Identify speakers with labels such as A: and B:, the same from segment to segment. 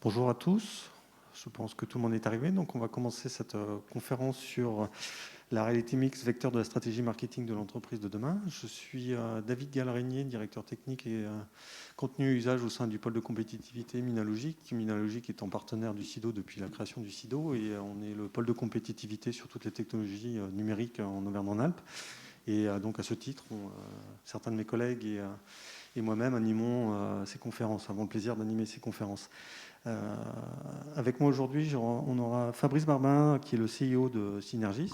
A: Bonjour à tous. Je pense que tout le monde est arrivé. Donc, on va commencer cette conférence sur la réalité mixte, vecteur de la stratégie marketing de l'entreprise de demain. Je suis David Gallerigné, directeur technique et contenu et usage au sein du pôle de compétitivité Minalogic. Minalogic étant partenaire du CIDO depuis la création du CIDO et on est le pôle de compétitivité sur toutes les technologies numériques en Auvergne-Rhône-Alpes. Et donc, à ce titre, certains de mes collègues et moi-même animons ces conférences, avons le plaisir d'animer ces conférences. Avec moi aujourd'hui, on aura Fabrice Barbin, qui est le CEO de Synergis.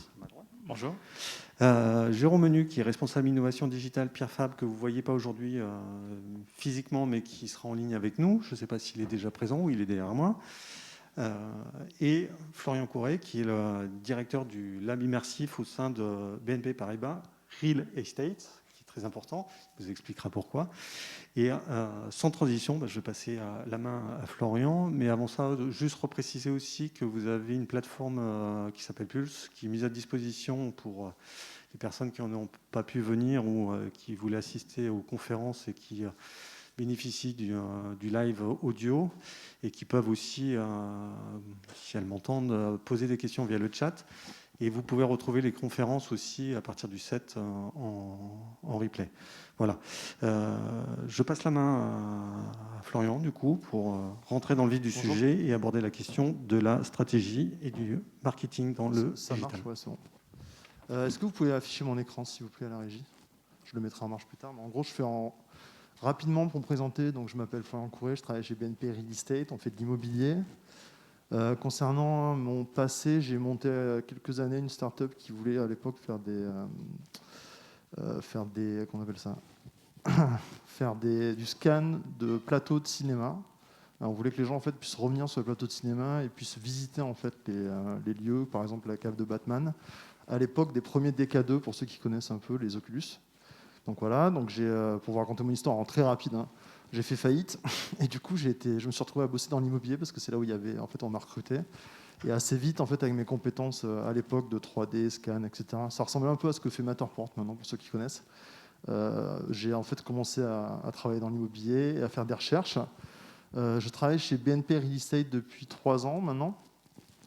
B: Bonjour.
A: Jérôme Menu, qui est responsable innovation digitale Pierre Fabre, que vous ne voyez pas aujourd'hui physiquement, mais qui sera en ligne avec nous. Je ne sais pas s'il est déjà présent ou il est derrière moi. Et Florian Couret, qui est le directeur du Lab Immersif au sein de BNP Paribas, Real Estate, qui est très important. Il vous expliquera pourquoi. Et sans transition, je vais passer la main à Florian. Mais avant ça, juste repréciser aussi que vous avez une plateforme qui s'appelle Pulse, qui est mise à disposition pour les personnes qui n'ont pas pu venir ou qui voulaient assister aux conférences et qui bénéficient du live audio et qui peuvent aussi, si elles m'entendent, poser des questions via le chat. Et vous pouvez retrouver les conférences aussi à partir du 7 en replay. Voilà. Je passe la main à Florian, du coup, pour rentrer dans le vif du sujet et aborder la question de la stratégie et du marketing dans le
B: Ça
A: digital.
B: marche, ouais, c'est bon. Est-ce que vous pouvez afficher mon écran, s'il vous plaît, à la régie? Je le mettrai en marche plus tard. Mais en gros, je fais rapidement pour me présenter. Donc, je m'appelle Florian Couret, je travaille chez BNP Real Estate, on fait de l'immobilier. Concernant mon passé, j'ai monté quelques années une start-up qui voulait à l'époque qu'on appelle ça du scan de plateaux de cinéma. Alors, on voulait que les gens en fait puissent revenir sur le plateau de cinéma et puissent visiter en fait les lieux, par exemple la cave de Batman, à l'époque des premiers DK2 pour ceux qui connaissent un peu les Oculus. Donc voilà, donc pour vous raconter mon histoire en très rapide, hein, j'ai fait faillite et du coup je me suis retrouvé à bosser dans l'immobilier parce que c'est là où il y avait en fait on m'a recruté. Et assez vite en fait avec mes compétences à l'époque de 3D, scan, etc. Ça ressemblait un peu à ce que fait Matterport maintenant pour ceux qui connaissent. J'ai en fait commencé à travailler dans l'immobilier et à faire des recherches. Je travaille chez BNP Real Estate depuis 3 ans maintenant,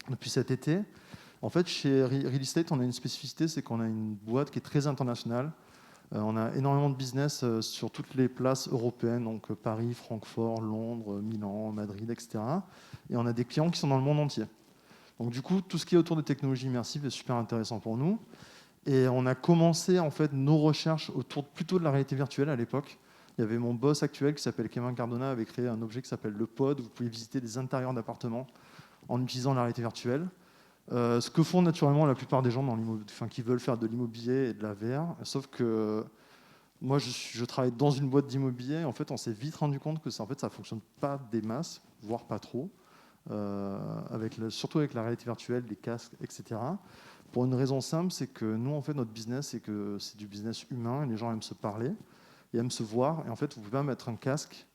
B: depuis cet été. En fait, chez Real Estate, on a une spécificité, c'est qu'on a une boîte qui est très internationale. On a énormément de business sur toutes les places européennes, donc Paris, Francfort, Londres, Milan, Madrid, etc. Et on a des clients qui sont dans le monde entier. Donc du coup, tout ce qui est autour des technologies immersives est super intéressant pour nous. Et on a commencé en fait nos recherches autour plutôt de la réalité virtuelle à l'époque. Il y avait mon boss actuel qui s'appelle Kevin Cardona, avait créé un objet qui s'appelle le Pod. Vous pouvez visiter des intérieurs d'appartements en utilisant la réalité virtuelle. Ce que font naturellement la plupart des gens qui veulent faire de l'immobilier et de la VR. Sauf que moi, je travaille dans une boîte d'immobilier. En fait, on s'est vite rendu compte que ça ne fonctionne pas des masses, voire pas trop, surtout avec la réalité virtuelle, les casques, etc. Pour une raison simple, c'est que nous, en fait, notre business, c'est du business humain. Et les gens aiment se parler et aiment se voir. Et en fait, vous pouvez pas mettre un casque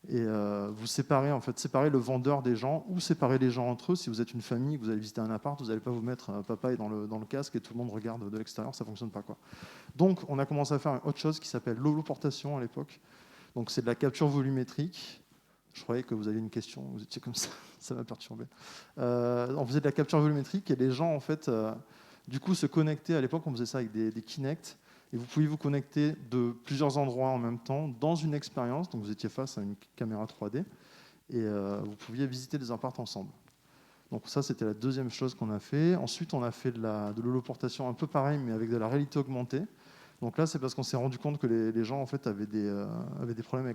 B: et vous séparer le vendeur des gens ou séparer les gens entre eux. Si vous êtes une famille, que vous allez visiter un appart, vous n'allez pas vous mettre papa est dans le casque et tout le monde regarde de l'extérieur, ça ne fonctionne pas, quoi. Donc, on a commencé à faire autre chose qui s'appelle l'holoportation à l'époque. Donc, c'est de la capture volumétrique. Je croyais que vous aviez une question, vous étiez comme ça, ça m'a perturbé. On faisait de la capture volumétrique et les gens, en fait, du coup, se connectaient. À l'époque, on faisait ça avec des Kinect. Et vous pouviez vous connecter de plusieurs endroits en même temps dans une expérience. Donc vous étiez face à une caméra 3D et vous pouviez visiter des apparts ensemble. Donc ça, c'était la deuxième chose qu'on a fait. Ensuite, on a fait de l'holoportation un peu pareil, mais avec de la réalité augmentée. Donc là, c'est parce qu'on s'est rendu compte que les gens en fait avaient des problèmes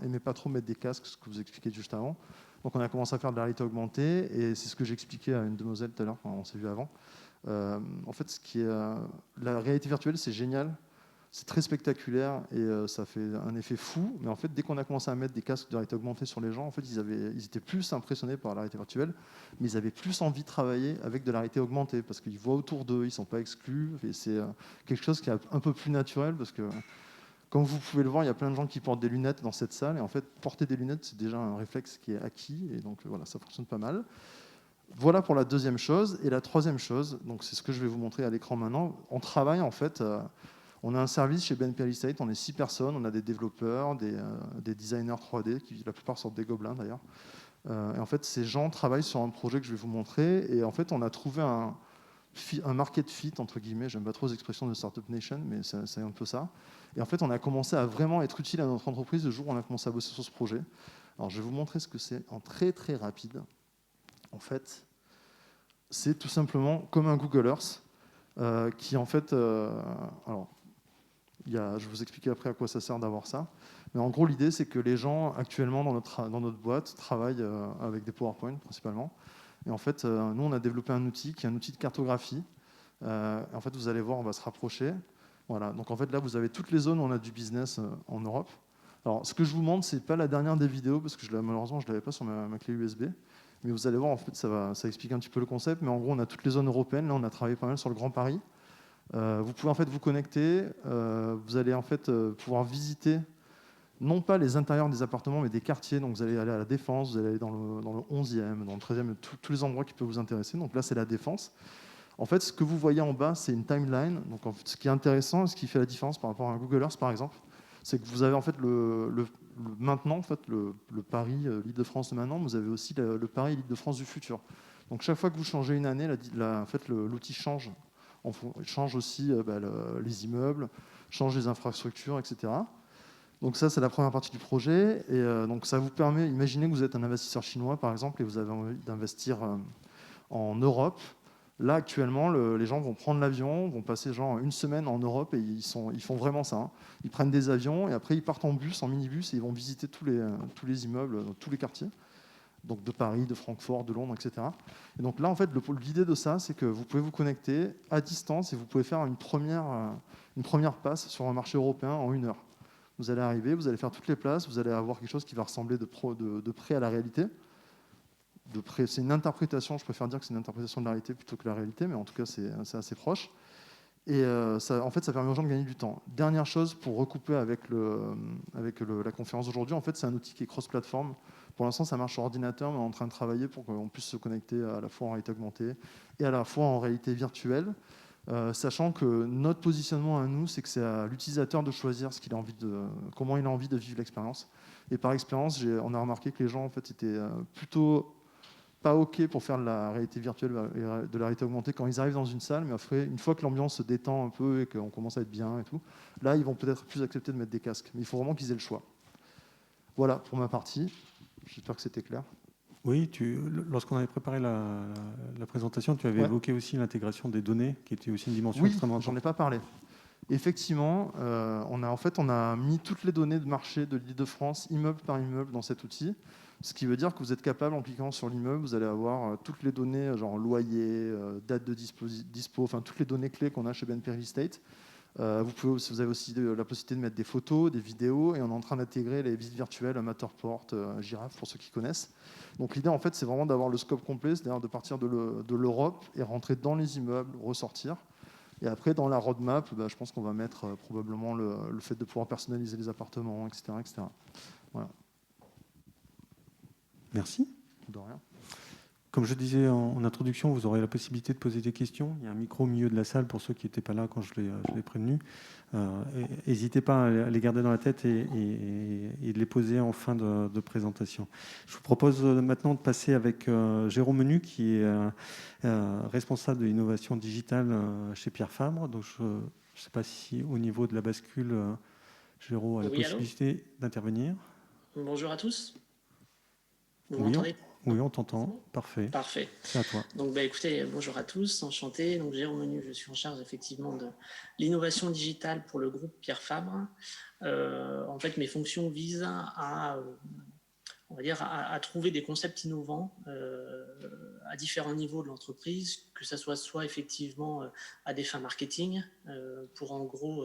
B: aimaient pas trop mettre des casques, ce que vous expliquiez juste avant. Donc on a commencé à faire de la réalité augmentée et c'est ce que j'expliquais à une demoiselle tout à l'heure quand on s'est vu avant. En fait, la réalité virtuelle, c'est génial, c'est très spectaculaire et ça fait un effet fou. Mais en fait, dès qu'on a commencé à mettre des casques de réalité augmentée sur les gens, en fait, ils étaient plus impressionnés par la réalité virtuelle, mais ils avaient plus envie de travailler avec de la réalité augmentée parce qu'ils voient autour d'eux, ils ne sont pas exclus. Et c'est quelque chose qui est un peu plus naturel parce que, comme vous pouvez le voir, il y a plein de gens qui portent des lunettes dans cette salle. Et en fait, porter des lunettes, c'est déjà un réflexe qui est acquis. Et donc, voilà, ça fonctionne pas mal. Voilà pour la deuxième chose. Et la troisième chose, donc c'est ce que je vais vous montrer à l'écran maintenant. On travaille en fait, on a un service chez BNP Real Estate, on est 6 personnes, on a des développeurs, des designers 3D, qui la plupart sortent des gobelins d'ailleurs. Et en fait, ces gens travaillent sur un projet que je vais vous montrer. Et en fait, on a trouvé un market fit, entre guillemets. J'aime pas trop l'expression de Startup Nation, mais c'est un peu ça. Et en fait, on a commencé à vraiment être utile à notre entreprise le jour où on a commencé à bosser sur ce projet. Alors, je vais vous montrer ce que c'est en très très rapide. En fait, c'est tout simplement comme un Google Earth qui en fait... alors, je vais vous expliquer après à quoi ça sert d'avoir ça. Mais en gros, l'idée, c'est que les gens actuellement dans notre boîte travaillent avec des PowerPoint principalement. Et en fait, nous, on a développé un outil qui est un outil de cartographie. En fait, vous allez voir, on va se rapprocher. Voilà. Donc en fait, là, vous avez toutes les zones où on a du business en Europe. Alors, ce que je vous montre, c'est pas la dernière des vidéos parce que malheureusement, je l'avais pas sur ma clé USB. Mais vous allez voir, en fait, ça explique un petit peu le concept. Mais en gros, on a toutes les zones européennes. Là, on a travaillé pas mal sur le Grand Paris. Vous pouvez en fait vous connecter. Vous allez en fait pouvoir visiter non pas les intérieurs des appartements, mais des quartiers. Donc vous allez aller à la Défense, vous allez aller dans le 11e, dans le 13e, tous les endroits qui peuvent vous intéresser. Donc là, c'est la Défense. En fait, ce que vous voyez en bas, c'est une timeline. Donc en fait, ce qui est intéressant, ce qui fait la différence par rapport à un Google Earth, par exemple, c'est que vous avez en fait maintenant, en fait, le Paris, l'Île-de-France de maintenant, vous avez aussi le Paris, l'Île-de-France du futur. Donc chaque fois que vous changez une année, en fait, l'outil change. Change aussi les immeubles, change les infrastructures, etc. Donc ça, c'est la première partie du projet. Et donc ça vous permet, imaginez que vous êtes un investisseur chinois, par exemple, et vous avez envie d'investir en Europe. Là, actuellement, les gens vont prendre l'avion, vont passer genre une semaine en Europe et ils font vraiment ça. Hein. Ils prennent des avions et après ils partent en bus, en minibus, et ils vont visiter tous les immeubles, tous les quartiers. Donc de Paris, de Francfort, de Londres, etc. Et donc là, en fait, l'idée de ça, c'est que vous pouvez vous connecter à distance et vous pouvez faire une première passe sur un marché européen en 1 heure. Vous allez arriver, vous allez faire toutes les places, vous allez avoir quelque chose qui va ressembler de près à la réalité. C'est une interprétation, je préfère dire que c'est une interprétation de la réalité plutôt que la réalité, mais en tout cas, c'est assez proche. Et en fait, ça permet aux gens de gagner du temps. Dernière chose, pour recouper avec la conférence d'aujourd'hui, en fait, c'est un outil qui est cross-platform. Pour l'instant, ça marche sur ordinateur, mais on est en train de travailler pour qu'on puisse se connecter à la fois en réalité augmentée et à la fois en réalité virtuelle. Sachant que notre positionnement à nous, c'est que c'est à l'utilisateur de choisir comment il a envie de vivre l'expérience. Et par expérience, on a remarqué que les gens en fait, étaient plutôt pas OK pour faire de la réalité virtuelle et de la réalité augmentée quand ils arrivent dans une salle, mais après, une fois que l'ambiance se détend un peu et qu'on commence à être bien et tout, là, ils vont peut-être plus accepter de mettre des casques. Mais il faut vraiment qu'ils aient le choix. Voilà pour ma partie. J'espère que c'était clair.
A: Oui, lorsqu'on avait préparé la présentation, tu avais évoqué aussi l'intégration des données, qui était aussi une dimension extrêmement importante.
B: J'en ai pas parlé. Effectivement, on a mis toutes les données de marché de l'Île-de-France, immeuble par immeuble, dans cet outil. Ce qui veut dire que vous êtes capable, en cliquant sur l'immeuble, vous allez avoir toutes les données, genre loyer, date de dispo, enfin toutes les données clés qu'on a chez BNP Real Estate. Vous avez aussi la possibilité de mettre des photos, des vidéos, et on est en train d'intégrer les visites virtuelles, Matterport, Girafe, pour ceux qui connaissent. Donc l'idée, en fait, c'est vraiment d'avoir le scope complet, c'est-à-dire de partir de l'Europe et rentrer dans les immeubles, ressortir. Et après, dans la roadmap, je pense qu'on va mettre probablement le fait de pouvoir personnaliser les appartements, etc. etc. Voilà.
A: Merci.
B: De rien.
A: Comme je disais en introduction, vous aurez la possibilité de poser des questions. Il y a un micro au milieu de la salle pour ceux qui n'étaient pas là quand je l'ai prévenu. N'hésitez pas à les garder dans la tête et de les poser en fin de présentation. Je vous propose maintenant de passer avec Jérôme Menu, qui est responsable de l'innovation digitale chez Pierre Fabre. Donc je ne sais pas si au niveau de la bascule, Jérôme a la possibilité d'intervenir.
C: Bonjour à tous. Vous
A: Oui,
C: m'entendez ?
A: Oui, on t'entend. Parfait.
C: Parfait.
A: C'est à toi.
C: Donc, écoutez, bonjour à tous, enchanté. Donc, Jérôme Menu, je suis en charge effectivement de l'innovation digitale pour le groupe Pierre Fabre. En fait, mes fonctions visent on va dire, à trouver des concepts innovants à différents niveaux de l'entreprise, que ce soit effectivement à des fins marketing, pour en gros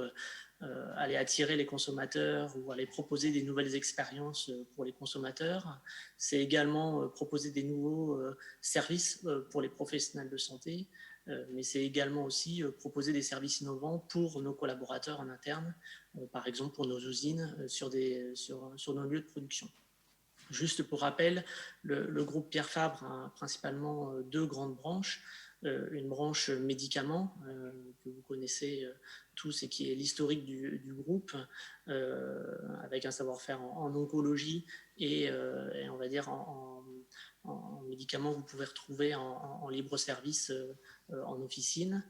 C: aller attirer les consommateurs ou aller proposer des nouvelles expériences pour les consommateurs. C'est également proposer des nouveaux services pour les professionnels de santé, mais c'est également aussi proposer des services innovants pour nos collaborateurs en interne, par exemple pour nos usines sur nos lieux de production. Juste pour rappel, le groupe Pierre Fabre a principalement 2 grandes branches. Une branche médicaments que vous connaissez tous et qui est l'historique du groupe, avec un savoir-faire en oncologie et on va dire en médicaments que vous pouvez retrouver en libre service en officine.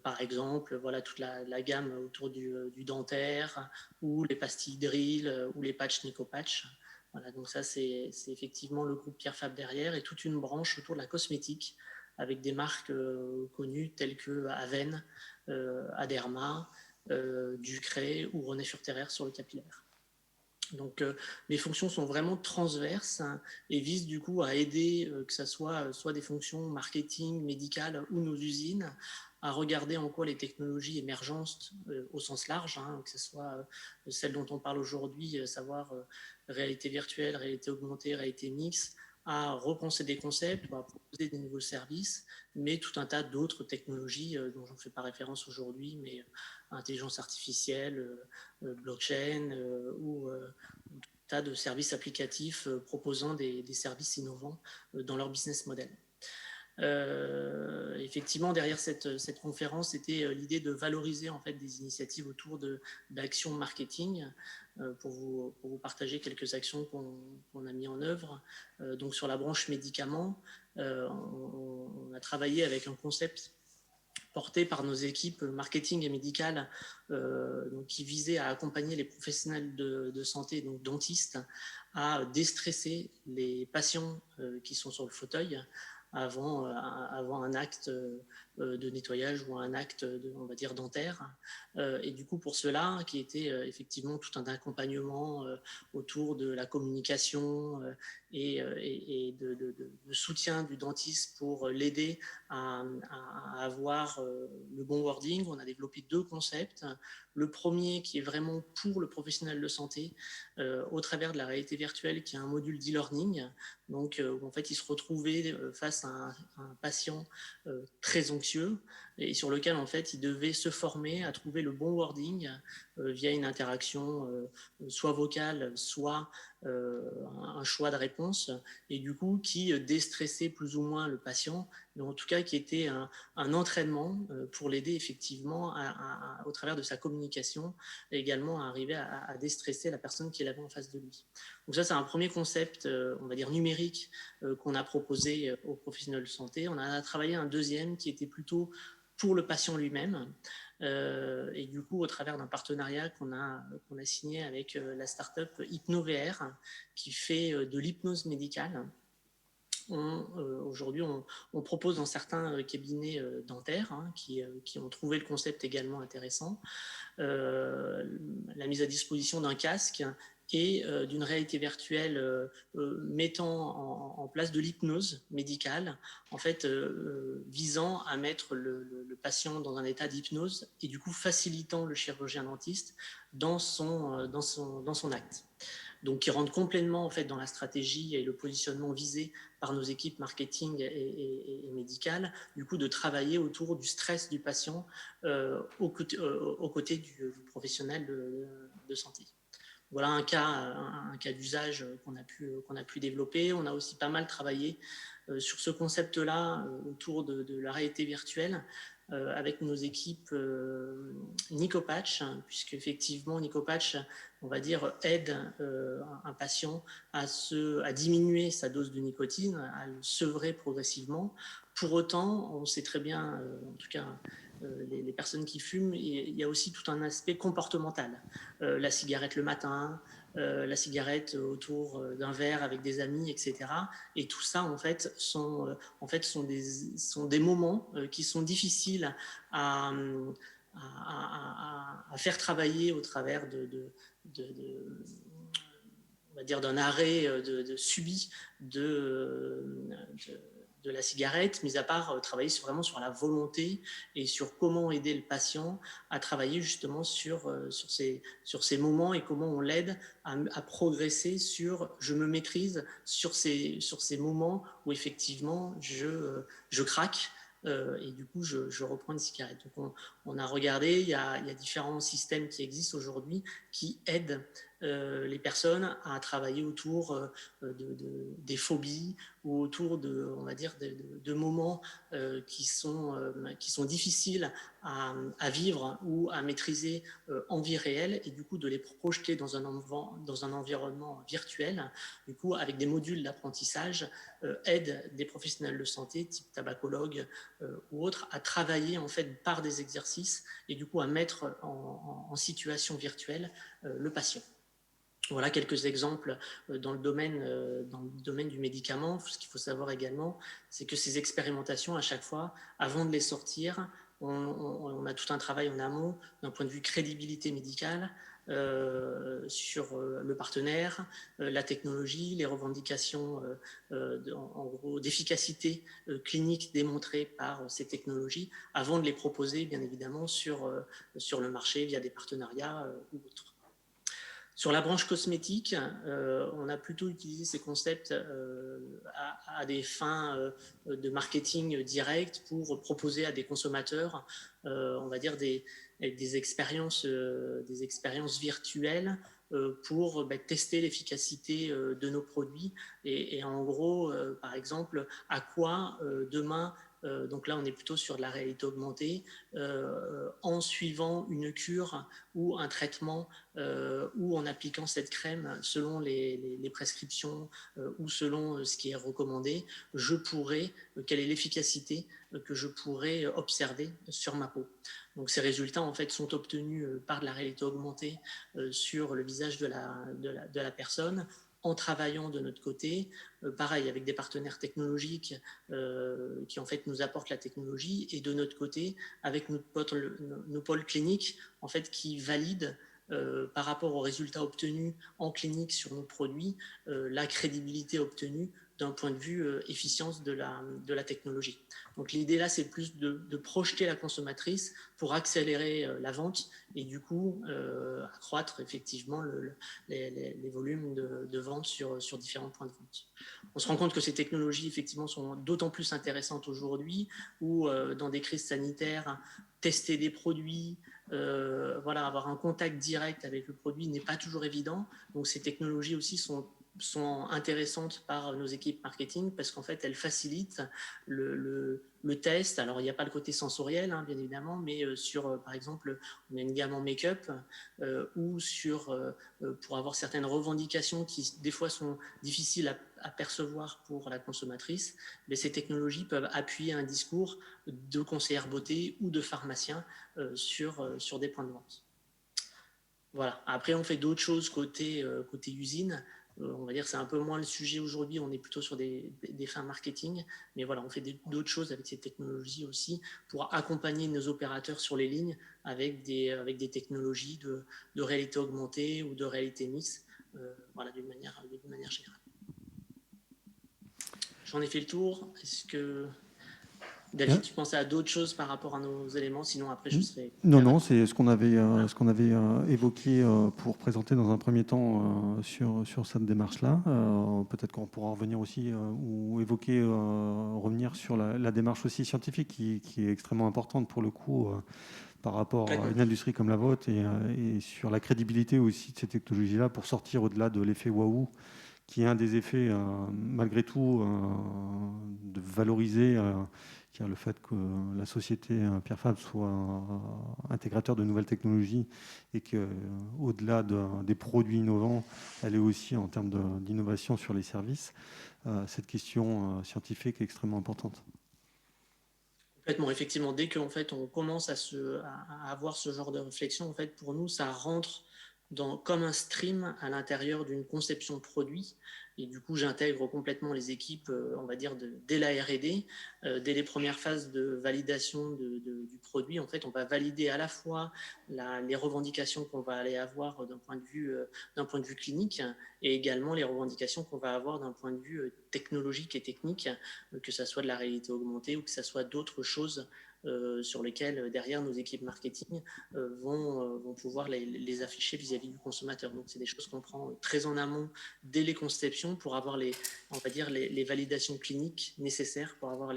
C: Par exemple, voilà toute la gamme autour du dentaire, ou les pastilles Drill, ou les patchs Nicopatch. Voilà, donc ça, c'est effectivement le groupe Pierre Fabre derrière, et toute une branche autour de la cosmétique, avec des marques connues telles que Aven, Aderma, Ducré ou René-sur-Terre sur le capillaire. Donc mes fonctions sont vraiment transverses, hein, et visent du coup à aider, que ce soit des fonctions marketing, médicales ou nos usines, à regarder en quoi les technologies émergentes au sens large, hein, que ce soit celles dont on parle aujourd'hui, savoir réalité virtuelle, réalité augmentée, réalité mixte, à repenser des concepts, à proposer des nouveaux services, mais tout un tas d'autres technologies dont je ne fais pas référence aujourd'hui, mais intelligence artificielle, blockchain, ou tout un tas de services applicatifs proposant des services innovants dans leur business model. Effectivement, derrière cette conférence, c'était l'idée de valoriser en fait des initiatives autour d'actions marketing, pour vous partager quelques actions qu'on a mis en œuvre. Donc sur la branche médicaments, on a travaillé avec un concept porté par nos équipes marketing et médicales, donc qui visait à accompagner les professionnels de santé, donc dentistes, à déstresser les patients qui sont sur le fauteuil avant un acte de nettoyage ou un acte on va dire dentaire. Et du coup, pour cela, qui était effectivement tout un accompagnement autour de la communication et de soutien du dentiste pour l'aider à avoir le bon wording. On a développé 2 concepts. Le premier qui est vraiment pour le professionnel de santé, au travers de la réalité virtuelle, qui est un module d'e-learning, donc où en fait il se retrouvait face à un patient très anxieux, et sur lequel en fait il devait se former à trouver le bon wording via une interaction soit vocale, soit un choix de réponse, et du coup qui déstressait plus ou moins le patient, mais en tout cas qui était un entraînement pour l'aider effectivement au travers de sa communication, et également à arriver à déstresser la personne qu'il avait en face de lui. Donc ça, c'est un premier concept, on va dire numérique, qu'on a proposé aux professionnels de santé. On a travaillé un deuxième qui était plutôt pour le patient lui-même, et du coup au travers d'un partenariat qu'on a signé avec la start-up HypnoVR, qui fait de l'hypnose médicale. Aujourd'hui, on propose dans certains cabinets dentaires, hein, qui ont trouvé le concept également intéressant, la mise à disposition d'un casque et d'une réalité virtuelle mettant en place de l'hypnose médicale, en fait visant à mettre le patient dans un état d'hypnose, et du coup facilitant le chirurgien dentiste dans son acte. Donc qui rentre complètement en fait dans la stratégie et le positionnement visé par nos équipes marketing et médicales, du coup de travailler autour du stress du patient aux côtés du professionnel de santé. Voilà un cas d'usage qu'on a pu développer. On a aussi pas mal travaillé sur ce concept-là autour de la réalité virtuelle, avec nos équipes Nicopatch, puisque effectivement Nicopatch, on va dire, aide un patient à diminuer sa dose de nicotine, à le sevrer progressivement. Pour autant, on sait très bien, en tout cas les personnes qui fument, il y a aussi tout un aspect comportemental. La cigarette le matin, la cigarette autour d'un verre avec des amis, etc. Et tout ça, en fait, sont des moments qui sont difficiles à faire travailler au travers on va dire d'un arrêt subi de la cigarette, mis à part travailler vraiment sur la volonté et sur comment aider le patient à travailler justement sur ces moments, et comment on l'aide à progresser sur je me maîtrise sur ces moments où effectivement je craque. Et du coup, je reprends une cigarette. Donc, on a regardé, il y a différents systèmes qui existent aujourd'hui qui aident les personnes à travailler autour des phobies ou autour on va dire, de moments qui sont difficiles à vivre ou à maîtriser en vie réelle, et du coup de les projeter dans un environnement virtuel, du coup avec des modules d'apprentissage, aide des professionnels de santé type tabacologue ou autres à travailler en fait par des exercices et du coup à mettre en situation virtuelle le patient. Voilà quelques exemples dans le domaine du médicament. Ce qu'il faut savoir également, c'est que ces expérimentations, à chaque fois, avant de les sortir, on a tout un travail en amont d'un point de vue crédibilité médicale sur le partenaire, la technologie, les revendications en gros d'efficacité clinique démontrées par ces technologies, avant de les proposer bien évidemment sur le marché via des partenariats ou autres. Sur la branche cosmétique, on a plutôt utilisé ces concepts à des fins de marketing direct pour proposer à des consommateurs, on va dire, des expériences virtuelles pour tester l'efficacité de nos produits et en gros, par exemple, à quoi demain, donc là on est plutôt sur de la réalité augmentée, en suivant une cure ou un traitement ou en appliquant cette crème selon les prescriptions ou selon ce qui est recommandé, quelle est l'efficacité que je pourrais observer sur ma peau. Donc ces résultats en fait sont obtenus par de la réalité augmentée sur le visage de la personne, en travaillant de notre côté, pareil avec des partenaires technologiques qui en fait nous apportent la technologie, et de notre côté avec nos pôles cliniques en fait qui valident par rapport aux résultats obtenus en clinique sur nos produits, la crédibilité obtenue d'un point de vue efficience de la technologie. Donc l'idée là, c'est plus de projeter la consommatrice pour accélérer la vente et du coup accroître effectivement les volumes de vente sur différents points de vente. On se rend compte que ces technologies effectivement sont d'autant plus intéressantes aujourd'hui où dans des crises sanitaires, tester des produits, voilà, avoir un contact direct avec le produit n'est pas toujours évident. Donc ces technologies aussi sont intéressantes par nos équipes marketing parce qu'en fait elles facilitent le test. Alors il n'y a pas le côté sensoriel bien évidemment, mais par exemple on a une gamme en make-up ou pour avoir certaines revendications qui des fois sont difficiles à percevoir pour la consommatrice, mais ces technologies peuvent appuyer un discours de conseillère beauté ou de pharmacien sur des points de vente. Voilà. Après, on fait d'autres choses côté usine. On va dire que c'est un peu moins le sujet aujourd'hui. On est plutôt sur des fins marketing. Mais voilà, on fait d'autres choses avec ces technologies aussi pour accompagner nos opérateurs sur les lignes avec des technologies de réalité augmentée ou de réalité mixte. Voilà, d'une manière générale. J'en ai fait le tour. Est-ce que David, tu pensais à d'autres choses par rapport à nos éléments? Sinon, après, je serai...
A: Non, c'est ce qu'on avait évoqué pour présenter dans un premier temps sur cette démarche-là. Peut-être qu'on pourra revenir aussi ou évoquer, revenir sur la démarche aussi scientifique qui est extrêmement importante pour le coup par rapport à une industrie comme la vôtre et sur la crédibilité aussi de ces technologies-là pour sortir au-delà de l'effet waouh, qui est un des effets, malgré tout, de valoriser le fait que la société Pierre Fabre soit intégrateur de nouvelles technologies et qu'au-delà des produits innovants, elle est aussi en termes d'innovation sur les services. Cette question scientifique est extrêmement importante.
C: Complètement, effectivement. Dès qu'en fait, on commence à avoir ce genre de réflexion, en fait, pour nous, ça rentre comme un stream à l'intérieur d'une conception produit. Et du coup, j'intègre complètement les équipes, on va dire, dès la R&D, dès les premières phases de validation du produit. En fait, on va valider à la fois les revendications qu'on va aller avoir d'un point de vue clinique et également les revendications qu'on va avoir d'un point de vue technologique et technique, que ça soit de la réalité augmentée ou que ça soit d'autres choses sur lesquelles, derrière, nos équipes marketing vont pouvoir les afficher vis-à-vis du consommateur. Donc, c'est des choses qu'on prend très en amont dès les conceptions pour avoir on va dire les validations cliniques nécessaires pour avoir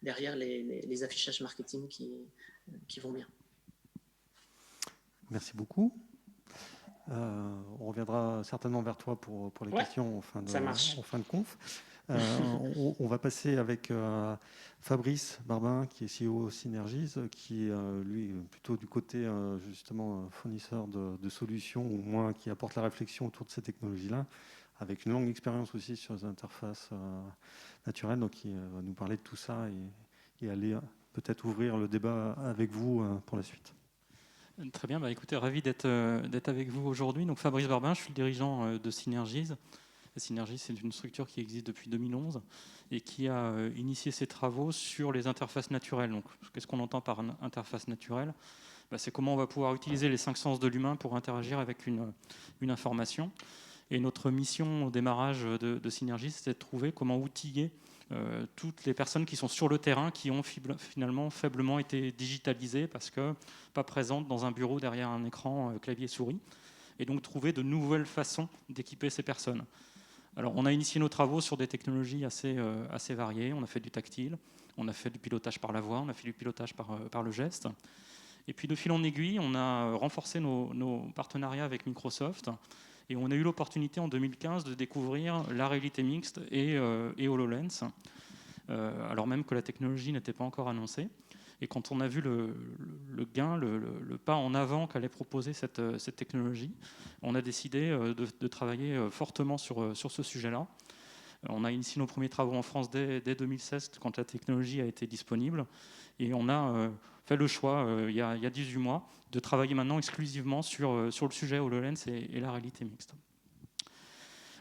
C: derrière les affichages marketing qui vont bien.
A: Merci beaucoup. On reviendra certainement vers toi pour les
C: Ouais,
A: questions
C: ça marche.
A: en fin de conf. On va passer avec Fabrice Barbin, qui est CEO Synergies, qui est lui plutôt du côté justement fournisseur de solutions, ou moins qui apporte la réflexion autour de ces technologies-là, avec une longue expérience aussi sur les interfaces naturelles. Donc il va nous parler de tout ça et aller peut-être ouvrir le débat avec vous pour la suite.
D: Très bien, écoutez, ravi d'être avec vous aujourd'hui. Donc Fabrice Barbin, je suis le dirigeant de Synergies. Synergies, c'est une structure qui existe depuis 2011 et qui a initié ses travaux sur les interfaces naturelles. Donc, qu'est-ce qu'on entend par interface naturelle ? C'est comment on va pouvoir utiliser les 5 sens de l'humain pour interagir avec une information. Et notre mission au démarrage de Synergies, c'était de trouver comment outiller toutes les personnes qui sont sur le terrain, qui ont finalement faiblement été digitalisées parce que pas présentes dans un bureau derrière un écran clavier-souris. Et donc trouver de nouvelles façons d'équiper ces personnes. Alors, on a initié nos travaux sur des technologies assez variées. On a fait du tactile, on a fait du pilotage par la voix, on a fait du pilotage par le geste. Et puis, de fil en aiguille, on a renforcé nos partenariats avec Microsoft. Et on a eu l'opportunité en 2015 de découvrir la réalité mixte et HoloLens, alors même que la technologie n'était pas encore annoncée. Et quand on a vu le pas en avant qu'allait proposer cette technologie, on a décidé de travailler fortement sur ce sujet-là. On a initié nos premiers travaux en France dès 2016, quand la technologie a été disponible. Et on a fait le choix, il y a 18 mois, de travailler maintenant exclusivement sur le sujet HoloLens et la réalité mixte.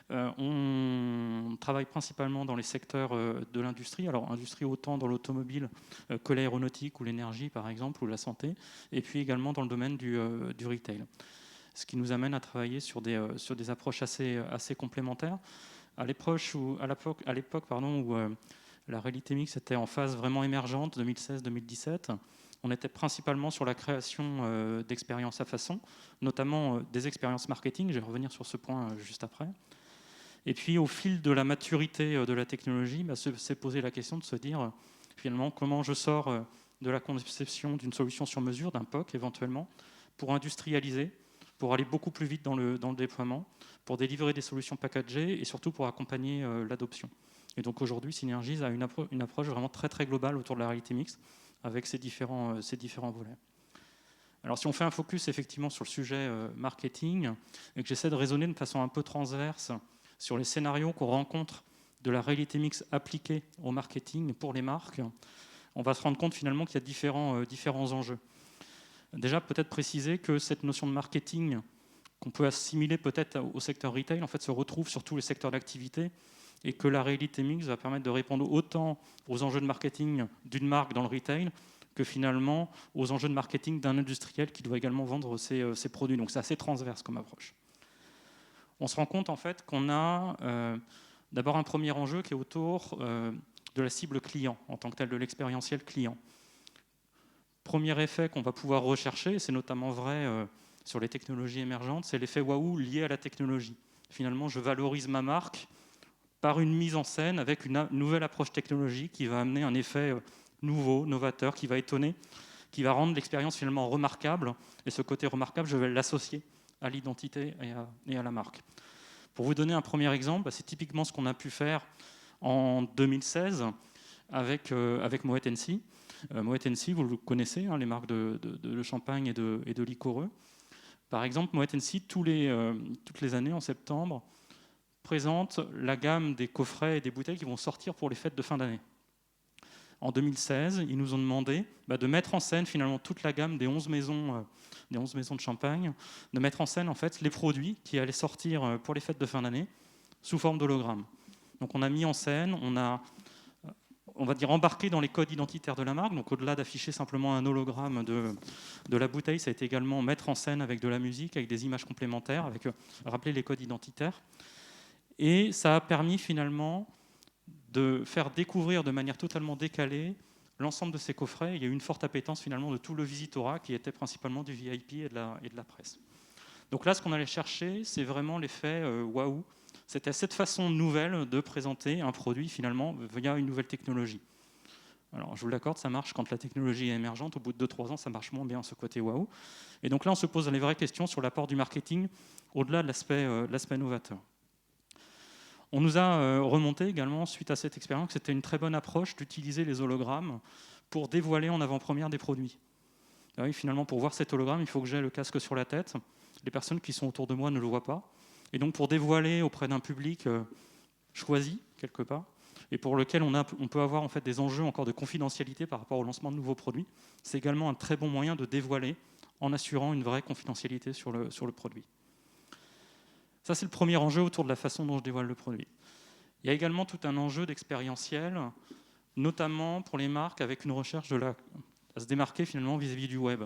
D: On travaille principalement dans les secteurs de l'industrie, alors industrie autant dans l'automobile que l'aéronautique ou l'énergie par exemple, ou la santé, et puis également dans le domaine du retail. Ce qui nous amène à travailler sur des approches assez complémentaires. À l'époque où la réalité mixte était en phase vraiment émergente, 2016-2017, on était principalement sur la création d'expériences à façon, notamment des expériences marketing. Je vais revenir sur ce point juste après. Et puis, au fil de la maturité de la technologie, s'est posé la question de se dire, finalement, comment je sors de la conception d'une solution sur mesure, d'un POC éventuellement, pour industrialiser, pour aller beaucoup plus vite dans le déploiement, pour délivrer des solutions packagées et surtout pour accompagner l'adoption. Et donc aujourd'hui, Synergies a une approche vraiment très, très globale autour de la réalité mixte, avec ces différents volets. Alors si on fait un focus effectivement sur le sujet marketing, et que j'essaie de raisonner de façon un peu transverse sur les scénarios qu'on rencontre de la réalité mixte appliquée au marketing pour les marques, on va se rendre compte finalement qu'il y a différents enjeux. Déjà, peut-être préciser que cette notion de marketing, qu'on peut assimiler peut-être au secteur retail, en fait, se retrouve sur tous les secteurs d'activité, et que la réalité mixte va permettre de répondre autant aux enjeux de marketing d'une marque dans le retail que finalement aux enjeux de marketing d'un industriel qui doit également vendre ses produits. Donc c'est assez transverse comme approche. On se rend compte en fait qu'on a d'abord un premier enjeu qui est autour de la cible client, en tant que tel, de l'expérientiel client. Premier effet qu'on va pouvoir rechercher, c'est notamment vrai sur les technologies émergentes, c'est l'effet waouh lié à la technologie. Finalement, je valorise ma marque par une mise en scène avec une nouvelle approche technologique qui va amener un effet nouveau, novateur, qui va étonner, qui va rendre l'expérience finalement remarquable. Et ce côté remarquable, je vais l'associer à l'identité et à la marque. Pour vous donner un premier exemple, c'est typiquement ce qu'on a pu faire en 2016 avec Moet Hennessy. Moet Hennessy, vous le connaissez, hein, les marques de champagne et de liquoreux. Par exemple, Moet Hennessy, toutes les années, en septembre, présente la gamme des coffrets et des bouteilles qui vont sortir pour les fêtes de fin d'année. En 2016, ils nous ont demandé de mettre en scène finalement toute la gamme des 11 maisons de champagne, de mettre en scène en fait les produits qui allaient sortir pour les fêtes de fin d'année sous forme d'hologramme. Donc on a mis en scène, on va dire embarqué dans les codes identitaires de la marque. Donc au-delà d'afficher simplement un hologramme de la bouteille, ça a été également mettre en scène avec de la musique, avec des images complémentaires, avec rappeler les codes identitaires. Et ça a permis finalement de faire découvrir de manière totalement décalée l'ensemble de ces coffrets. Il y a eu une forte appétence finalement de tout le visitorat qui était principalement du VIP et de la presse. Donc là, ce qu'on allait chercher, c'est vraiment l'effet waouh. C'était cette façon nouvelle de présenter un produit finalement via une nouvelle technologie. Alors, je vous l'accorde, ça marche quand la technologie est émergente. Au bout de 2-3 ans, ça marche moins bien, ce côté waouh. Et donc là, on se pose les vraies questions sur l'apport du marketing au-delà de l'aspect novateur. On nous a remonté également, suite à cette expérience, que c'était une très bonne approche d'utiliser les hologrammes pour dévoiler en avant-première des produits. Ah oui, finalement, pour voir cet hologramme, il faut que j'aie le casque sur la tête. Les personnes qui sont autour de moi ne le voient pas. Et donc, pour dévoiler auprès d'un public choisi, quelque part, et pour lequel on peut avoir en fait des enjeux encore de confidentialité par rapport au lancement de nouveaux produits, c'est également un très bon moyen de dévoiler en assurant une vraie confidentialité sur le produit. Ça, c'est le premier enjeu autour de la façon dont je dévoile le produit. Il y a également tout un enjeu d'expérientiel, notamment pour les marques avec une recherche à se démarquer finalement vis-à-vis du web.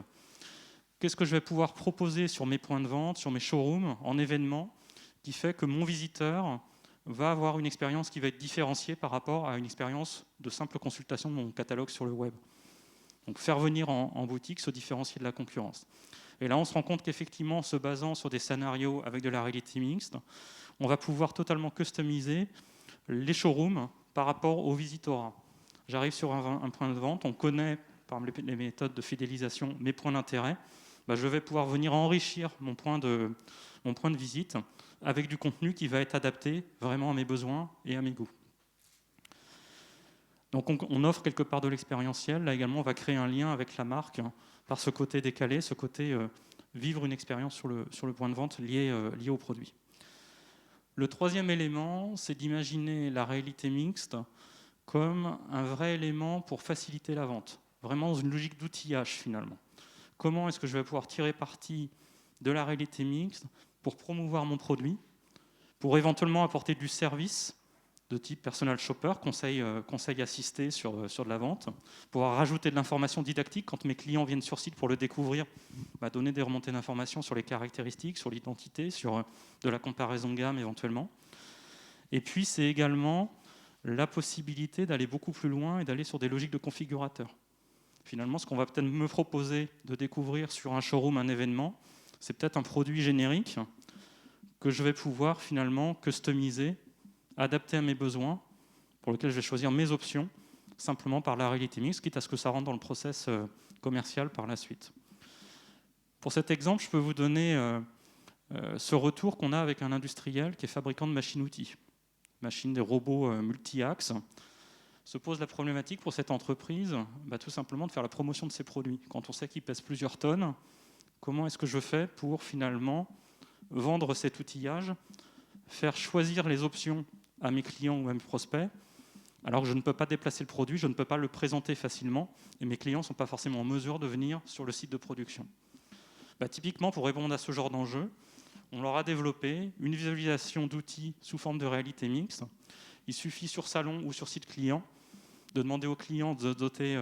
D: Qu'est-ce que je vais pouvoir proposer sur mes points de vente, sur mes showrooms, en événement, qui fait que mon visiteur va avoir une expérience qui va être différenciée par rapport à une expérience de simple consultation de mon catalogue sur le web. Donc faire venir en boutique, se différencier de la concurrence. Et là, on se rend compte qu'effectivement, en se basant sur des scénarios avec de la réalité mixte, on va pouvoir totalement customiser les showrooms par rapport au visitorat. J'arrive sur un point de vente, on connaît par les méthodes de fidélisation mes points d'intérêt. Je vais pouvoir venir enrichir mon point de visite avec du contenu qui va être adapté vraiment à mes besoins et à mes goûts. Donc on offre quelque part de l'expérientiel. Là également, on va créer un lien avec la marque par ce côté décalé, ce côté vivre une expérience sur le point de vente lié au produit. Le troisième élément, c'est d'imaginer la réalité mixte comme un vrai élément pour faciliter la vente, vraiment dans une logique d'outillage finalement. Comment est-ce que je vais pouvoir tirer parti de la réalité mixte pour promouvoir mon produit, pour éventuellement apporter du service de type personal shopper, conseil assisté sur de la vente, pouvoir rajouter de l'information didactique quand mes clients viennent sur site pour le découvrir, donner des remontées d'informations sur les caractéristiques, sur l'identité, sur de la comparaison de gamme éventuellement. Et puis c'est également la possibilité d'aller beaucoup plus loin et d'aller sur des logiques de configurateurs. Finalement, ce qu'on va peut-être me proposer de découvrir sur un showroom, un événement, c'est peut-être un produit générique que je vais pouvoir finalement customiser, adapter à mes besoins, pour lequel je vais choisir mes options, simplement par la réalité mixte, quitte à ce que ça rentre dans le process commercial par la suite. Pour cet exemple, je peux vous donner ce retour qu'on a avec un industriel qui est fabricant de machines-outils, des robots multi-axes. Se pose la problématique pour cette entreprise, tout simplement de faire la promotion de ses produits. Quand on sait qu'ils pèsent plusieurs tonnes, comment est-ce que je fais pour finalement vendre cet outillage, faire choisir les options à mes clients ou à mes prospects, alors que je ne peux pas déplacer le produit, je ne peux pas le présenter facilement, et mes clients ne sont pas forcément en mesure de venir sur le site de production. Typiquement, pour répondre à ce genre d'enjeu, on leur a développé une visualisation d'outils sous forme de réalité mixte. Il suffit sur salon ou sur site client de demander au client de se doter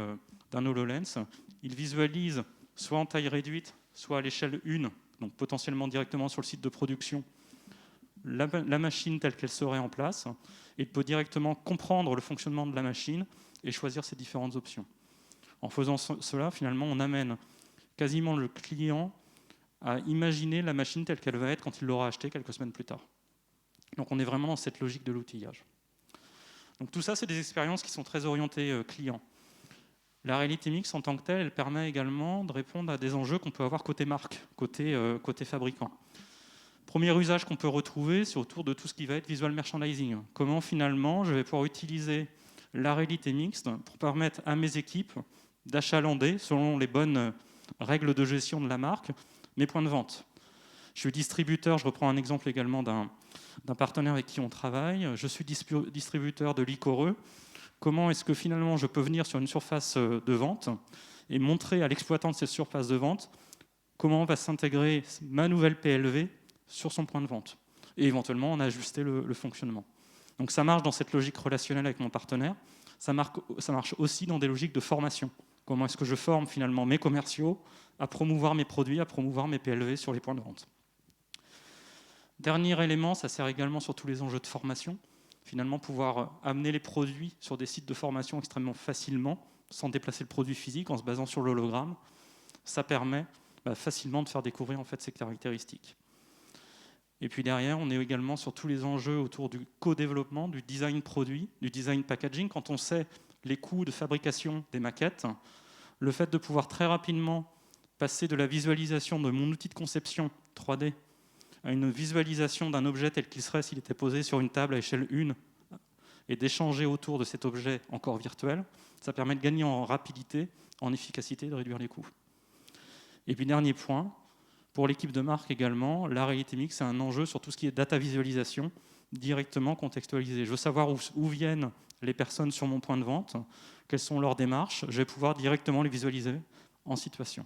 D: d'un HoloLens. Il visualise soit en taille réduite, soit à l'échelle 1, donc potentiellement directement sur le site de production, la machine telle qu'elle serait en place, et peut directement comprendre le fonctionnement de la machine et choisir ses différentes options. En faisant cela, finalement, on amène quasiment le client à imaginer la machine telle qu'elle va être quand il l'aura achetée quelques semaines plus tard. Donc on est vraiment dans cette logique de l'outillage. Donc tout ça, c'est des expériences qui sont très orientées client. La réalité mixte en tant que telle, elle permet également de répondre à des enjeux qu'on peut avoir côté marque, côté fabricant. Premier usage qu'on peut retrouver, c'est autour de tout ce qui va être visual merchandising. Comment finalement je vais pouvoir utiliser la réalité mixte pour permettre à mes équipes d'achalander, selon les bonnes règles de gestion de la marque, mes points de vente. Je suis distributeur, je reprends un exemple également d'un partenaire avec qui on travaille. Je suis distributeur de Licoreux. Comment est-ce que finalement je peux venir sur une surface de vente et montrer à l'exploitant de cette surface de vente comment va s'intégrer ma nouvelle PLV sur son point de vente et éventuellement en ajuster le fonctionnement. Donc ça marche dans cette logique relationnelle avec mon partenaire. Ça marche aussi dans des logiques de formation. Comment est-ce que je forme finalement mes commerciaux à promouvoir mes produits, à promouvoir mes PLV sur les points de vente. Dernier élément, ça sert également sur tous les enjeux de formation. Finalement, pouvoir amener les produits sur des sites de formation extrêmement facilement, sans déplacer le produit physique, en se basant sur l'hologramme, ça permet facilement de faire découvrir en fait, ces caractéristiques. Et puis derrière, on est également sur tous les enjeux autour du co-développement, du design produit, du design packaging. Quand on sait les coûts de fabrication des maquettes, le fait de pouvoir très rapidement passer de la visualisation de mon outil de conception 3D à une visualisation d'un objet tel qu'il serait s'il était posé sur une table à échelle 1 et d'échanger autour de cet objet encore virtuel, ça permet de gagner en rapidité, en efficacité et de réduire les coûts. Et puis dernier point, pour l'équipe de marque également, la réalité mixte, c'est un enjeu sur tout ce qui est data visualisation, directement contextualisé. Je veux savoir où viennent les personnes sur mon point de vente, quelles sont leurs démarches, je vais pouvoir directement les visualiser en situation.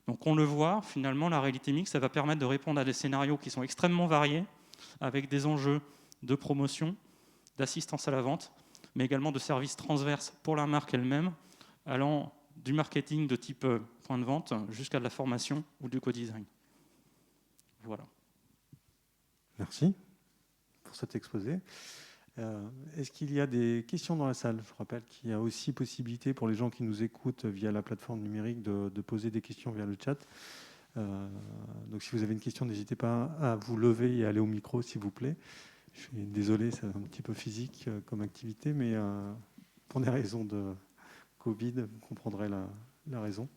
D: Donc on le voit, finalement, la réalité mixte, ça va permettre de répondre à des scénarios qui sont extrêmement variés, avec des enjeux de promotion, d'assistance à la vente, mais également de services transverses pour la marque elle-même, allant du marketing de type point de vente jusqu'à de la formation ou du co-design. Voilà.
A: Merci pour cet exposé. Est-ce qu'il y a des questions dans la salle? Je rappelle qu'il y a aussi possibilité pour les gens qui nous écoutent via la plateforme numérique de poser des questions via le chat. Donc si vous avez une question, n'hésitez pas à vous lever et aller au micro, s'il vous plaît. Je suis désolé, c'est un petit peu physique comme activité, mais pour des raisons de Covid, vous comprendrez la raison.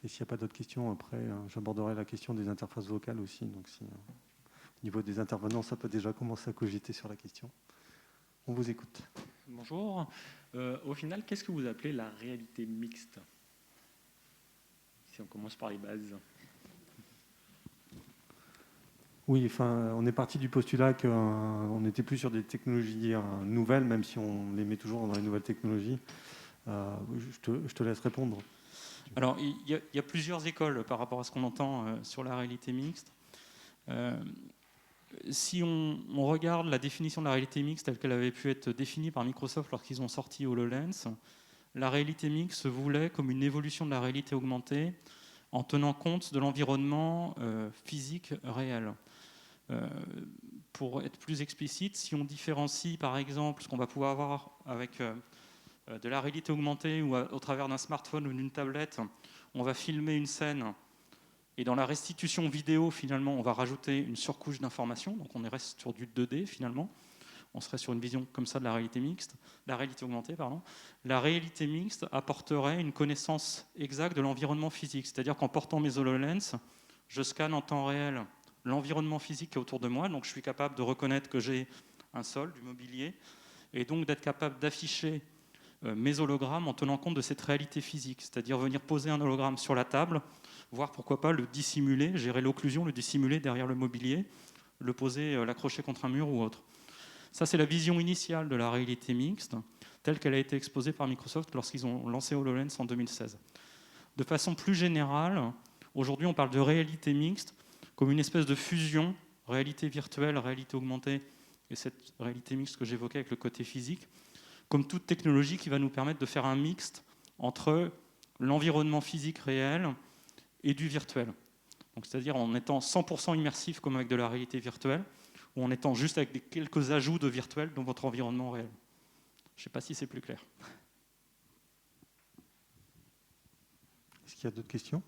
A: Et s'il n'y a pas d'autres questions, après, j'aborderai la question des interfaces vocales aussi. Donc si, au niveau des intervenants, ça peut déjà commencer à cogiter sur la question. On vous écoute.
E: Bonjour. Au final, qu'est-ce que vous appelez la réalité mixte? Si on commence par les bases.
A: Oui, enfin, on est parti du postulat qu'on n'était plus sur des technologies nouvelles, même si on les met toujours dans les nouvelles technologies. Je te laisse répondre.
D: Alors, il y a plusieurs écoles par rapport à ce qu'on entend sur la réalité mixte. Si on regarde la définition de la réalité mixte telle qu'elle avait pu être définie par Microsoft lorsqu'ils ont sorti HoloLens, la réalité mixte se voulait comme une évolution de la réalité augmentée en tenant compte de l'environnement physique réel. Pour être plus explicite, si on différencie par exemple ce qu'on va pouvoir avoir avec de la réalité augmentée ou au travers d'un smartphone ou d'une tablette, on va filmer une scène et dans la restitution vidéo, finalement, on va rajouter une surcouche d'informations, donc on reste sur du 2D finalement. On serait sur une vision comme ça de la réalité mixte, la réalité augmentée, pardon. La réalité mixte apporterait une connaissance exacte de l'environnement physique, c'est-à-dire qu'en portant mes HoloLens, je scanne en temps réel l'environnement physique qui est autour de moi, donc je suis capable de reconnaître que j'ai un sol, du mobilier, et donc d'être capable d'afficher mes hologrammes en tenant compte de cette réalité physique, c'est-à-dire venir poser un hologramme sur la table, voire pourquoi pas le dissimuler, gérer l'occlusion, le dissimuler derrière le mobilier, le poser, l'accrocher contre un mur ou autre. Ça, c'est la vision initiale de la réalité mixte, telle qu'elle a été exposée par Microsoft lorsqu'ils ont lancé HoloLens en 2016. De façon plus générale, aujourd'hui, on parle de réalité mixte comme une espèce de fusion, réalité virtuelle, réalité augmentée, et cette réalité mixte que j'évoquais avec le côté physique, comme toute technologie qui va nous permettre de faire un mixte entre l'environnement physique réel et du virtuel. Donc, c'est-à-dire en étant 100% immersif comme avec de la réalité virtuelle, ou en étant juste avec quelques ajouts de virtuel dans votre environnement réel. Je ne sais pas si c'est plus clair.
A: Est-ce qu'il y a d'autres questions?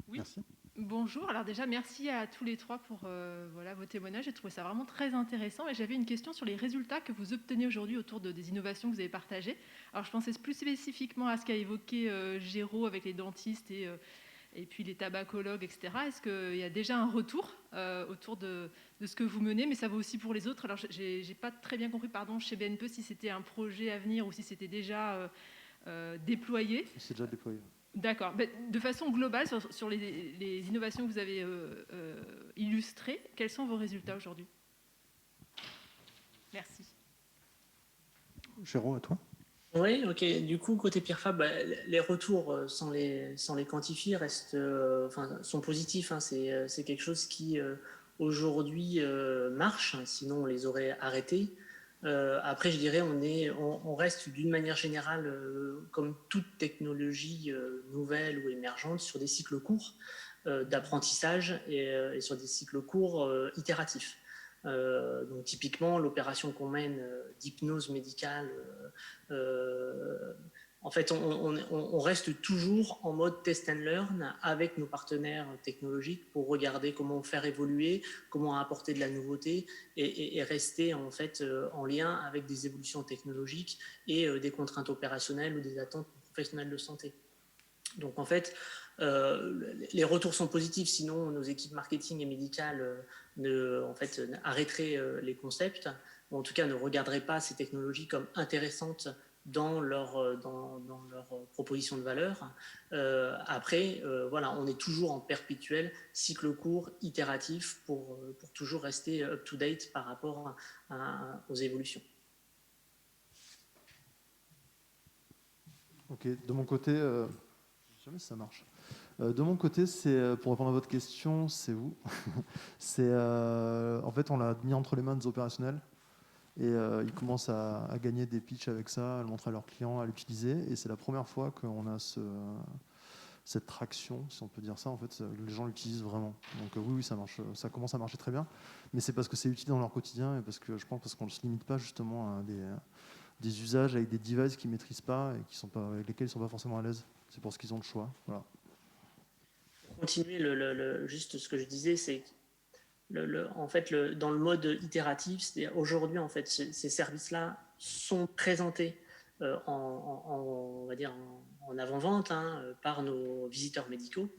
F: Oui.
A: Merci.
F: Bonjour, alors déjà merci à tous les trois pour vos témoignages, j'ai trouvé ça vraiment très intéressant et j'avais une question sur les résultats que vous obtenez aujourd'hui autour des innovations que vous avez partagées. Alors je pensais plus spécifiquement à ce qu'a évoqué Géraud avec les dentistes et puis les tabacologues, etc. Est-ce qu'il y a déjà un retour autour de ce que vous menez, mais ça vaut aussi pour les autres? Alors j'ai pas très bien compris, pardon, chez BNP si c'était un projet à venir ou si c'était déjà déployé.
B: C'est déjà déployé.
F: D'accord. De façon globale, sur les innovations que vous avez illustrées, quels sont vos résultats aujourd'hui? Merci.
A: Jérôme, à toi.
C: Oui, ok. Du coup, côté Pierrefab, les retours, sans les quantifier, sont positifs. Hein. C'est quelque chose qui, aujourd'hui, marche. Sinon, on les aurait arrêtés. Après, je dirais, on reste d'une manière générale, comme toute technologie nouvelle ou émergente, sur des cycles courts d'apprentissage et sur des cycles courts itératifs. Donc typiquement, l'opération qu'on mène d'hypnose médicale en fait, on reste toujours en mode test and learn avec nos partenaires technologiques pour regarder comment faire évoluer, comment apporter de la nouveauté et rester en fait en lien avec des évolutions technologiques et des contraintes opérationnelles ou des attentes professionnelles de santé. Donc en fait, les retours sont positifs, sinon nos équipes marketing et médicales arrêteraient les concepts, ou en tout cas ne regarderaient pas ces technologies comme intéressantes dans leur proposition de valeur. Après, voilà, on est toujours en perpétuel cycle court, itératif, pour toujours rester up-to-date par rapport aux évolutions.
B: Ok, de mon côté, je sais jamais si ça marche. De mon côté, c'est pour répondre à votre question, c'est où c'est en fait, on l'a mis entre les mains des opérationnels et ils commencent à gagner des pitchs avec ça, à le montrer à leurs clients, à l'utiliser. Et c'est la première fois qu'on a cette traction, si on peut dire ça. En fait, les gens l'utilisent vraiment. Donc oui, ça marche, ça commence à marcher très bien. Mais c'est parce que c'est utile dans leur quotidien et parce qu'on ne se limite pas justement à des usages avec des devices qu'ils ne maîtrisent pas et avec lesquels ils ne sont pas forcément à l'aise. C'est pour ce qu'ils ont le choix. Voilà.
C: Pour continuer, juste ce que je disais, c'est en fait, dans le mode itératif, aujourd'hui, en fait, ces services-là sont présentés on va dire en avant-vente par nos visiteurs médicaux,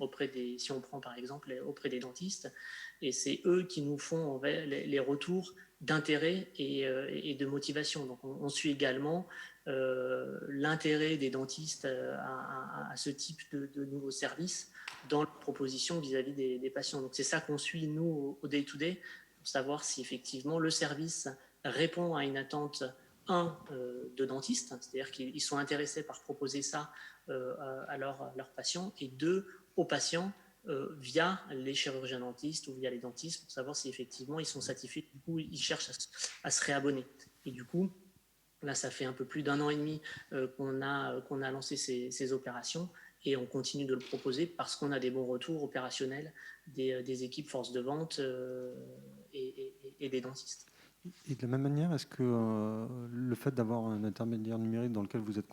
C: si on prend par exemple auprès des dentistes, et c'est eux qui nous font les retours d'intérêt et de motivation. Donc on suit également l'intérêt des dentistes à ce type de nouveaux services dans leur proposition vis-à-vis des patients. Donc c'est ça qu'on suit nous au day-to-day, pour savoir si effectivement le service répond à une attente de dentistes, c'est-à-dire qu'ils sont intéressés par proposer ça à leurs patients, et deux, aux patients via les chirurgiens dentistes ou via les dentistes, pour savoir si effectivement ils sont satisfaits, du coup ils cherchent à se réabonner. Et du coup, là ça fait un peu plus d'1 an et demi qu'on a lancé ces opérations, et on continue de le proposer parce qu'on a des bons retours opérationnels des équipes force de vente et des dentistes.
A: Et de la même manière, est-ce que le fait d'avoir un intermédiaire numérique dans lequel vous êtes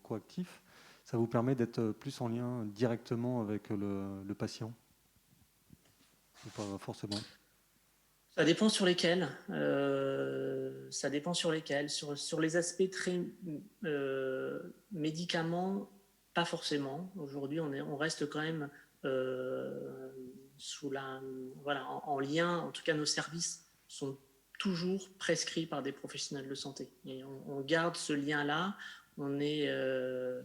A: coactif, ça vous permet d'être plus en lien directement avec le patient? Ou pas forcément?
C: Ça dépend sur lesquels. Ça dépend sur lesquels. Sur les aspects très médicaments, pas forcément. Aujourd'hui, on reste quand même en lien. En tout cas, nos services sont toujours prescrits par des professionnels de santé. Et on garde ce lien-là. On ne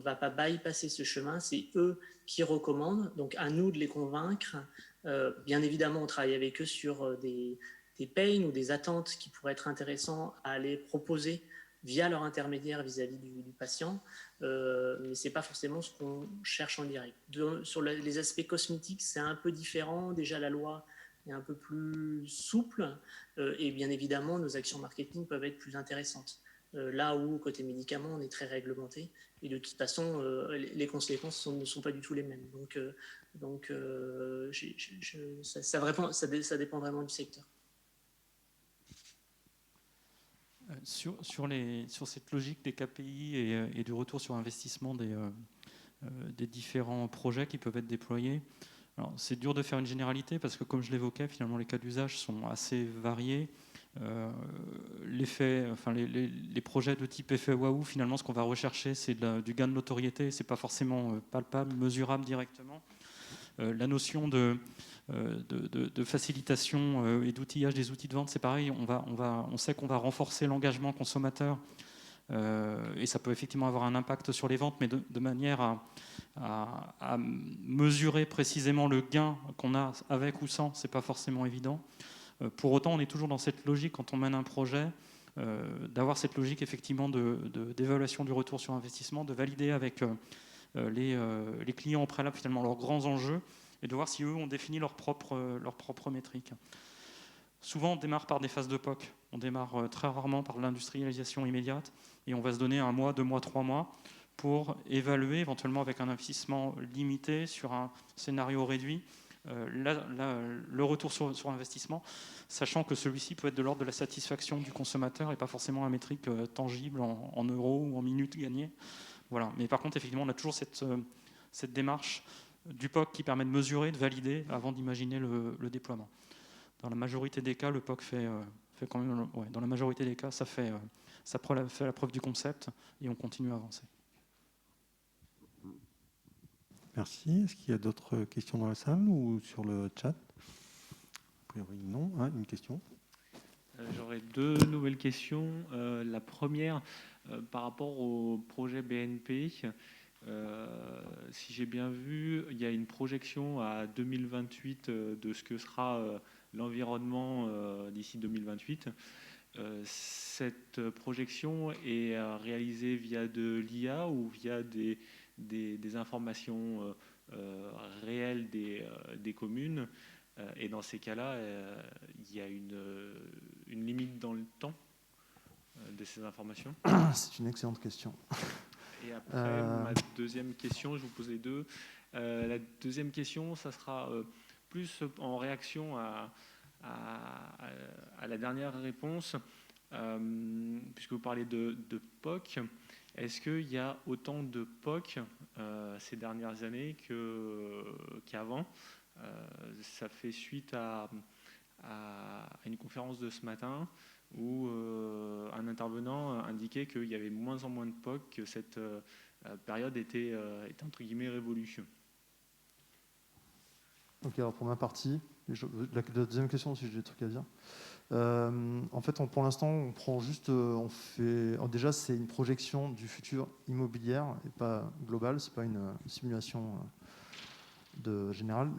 C: va pas bypasser ce chemin. C'est eux qui recommandent. Donc, à nous de les convaincre. Bien évidemment, on travaille avec eux sur des pains ou des attentes qui pourraient être intéressants à aller proposer via leur intermédiaire vis-à-vis du patient, mais ce n'est pas forcément ce qu'on cherche en direct. Sur les aspects cosmétiques, c'est un peu différent. Déjà, la loi est un peu plus souple et bien évidemment, nos actions marketing peuvent être plus intéressantes. Là où, côté médicaments, on est très réglementé et de toute façon, les conséquences ne sont pas du tout les mêmes. Donc, ça dépend vraiment du secteur.
D: Sur cette logique des KPI et du retour sur investissement des différents projets qui peuvent être déployés, alors, c'est dur de faire une généralité parce que, comme je l'évoquais, finalement, les cas d'usage sont assez variés. Les projets de type effet waouh, finalement, ce qu'on va rechercher, c'est du gain de notoriété. C'est pas forcément palpable, mesurable directement. La notion de facilitation et d'outillage des outils de vente, c'est pareil. On sait qu'on va renforcer l'engagement consommateur et ça peut effectivement avoir un impact sur les ventes, mais de manière à mesurer précisément le gain qu'on a avec ou sans, c'est pas forcément évident. Pour autant, on est toujours dans cette logique quand on mène un projet, d'avoir cette logique effectivement d'évaluation du retour sur investissement, de valider avec les clients au préalable finalement leurs grands enjeux et de voir si eux ont défini leurs propres métriques. Souvent, on démarre par des phases de POC. On démarre très rarement par de l'industrialisation immédiate et on va se donner 1 mois, 2 mois, 3 mois pour évaluer éventuellement avec un investissement limité sur un scénario réduit le retour sur investissement, sachant que celui-ci peut être de l'ordre de la satisfaction du consommateur et pas forcément un métrique tangible en euros ou en minutes gagnées. Voilà. Mais par contre, effectivement, on a toujours cette démarche du POC qui permet de mesurer, de valider avant d'imaginer le déploiement. Dans la majorité des cas, le POC fait quand même, dans la majorité des cas, ça fait la preuve du concept et on continue à avancer.
A: Merci. Est-ce qu'il y a d'autres questions dans la salle ou sur le chat? A priori, non. Ah, une question.
E: J'aurais deux nouvelles questions. La première, par rapport au projet BNP, si j'ai bien vu, il y a une projection à 2028 de ce que sera l'environnement d'ici 2028. Cette projection est réalisée via de l'IA ou via des informations réelles des communes, et dans ces cas-là, il y a une limite dans le temps de ces informations?
B: C'est une excellente question.
E: Et après, ma deuxième question, je vous pose les deux. La deuxième question, ça sera plus en réaction à la dernière réponse, puisque vous parlez de POC. Est-ce qu'il y a autant de POC ces dernières années qu'avant? Ça fait suite à une conférence de ce matin où un intervenant indiquait qu'il y avait de moins en moins de POC, que cette période était entre guillemets révolue.
B: Ok, alors pour ma partie, la deuxième question aussi, j'ai des trucs à dire. En fait, pour l'instant, on prend juste, déjà, c'est une projection du futur immobilière et pas globale. C'est pas une simulation générale.